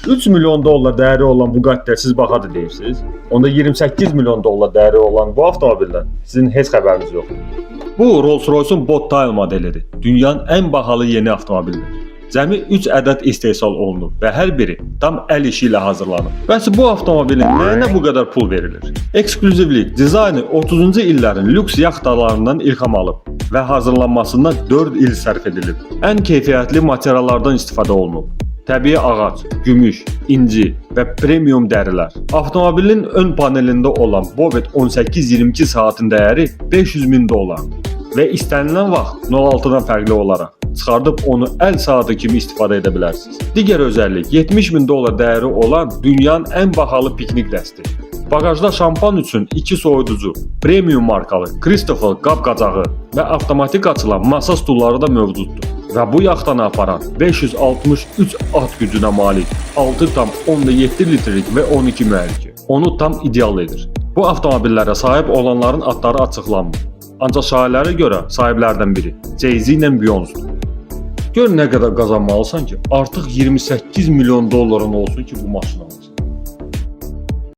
3 milyon dollar dəyəri olan Bugatti'yə siz baxadı deyirsiniz. Onda 28 milyon dollar dəyəri olan bu avtomobildən sizin heç xəbəriniz yoxdur. Bu Rolls-Royce'un Bottail modelidir. Dünyanın ən bahalı yeni avtomobilidir. Cəmi 3 ədəd istehsal olunub və hər biri tam əl işi ilə hazırlanıb. Bəs bu avtomobilin nəyinə bu qədər pul verilir? Eksklüzivlik, dizaynı 30-cu illərin lüks yaxtalarından ilham alıb və hazırlanmasından 4 il sərf edilib. Ən keyfiyyətli materiallardan istifadə olunub. Təbii ağac, gümüş, inci və premium dərilər. Avtomobilin ön panelində olan Bovet 1822 saatın dəyəri 500 min dollardır və istənilən vaxt 06-dan fərqli olaraq çıxardıb onu əl saatı kimi istifadə edə bilərsiniz. Digər özəllik 70 min dollar dəyəri olan dünyanın ən bahalı piknik dəsti. Bagajda şampan üçün 2 soyuducu, premium markalı Christopher qab-qacağı və avtomatik açılan masa stulları da mövcuddur. Və bu yaxtanı aparan 563 at gücünə malik 6,7 litrelik və 12 mühərriki onu tam ideal edir. Bu avtomobillərə sahib olanların adları açıqlanmır. Ancaq şairlərə görə sahiblərdən biri Jay-Z ilə Beyoncé. Gör nə qədər qazanmalısan ki, artıq 28 milyon dolların olsun ki bu maşını al.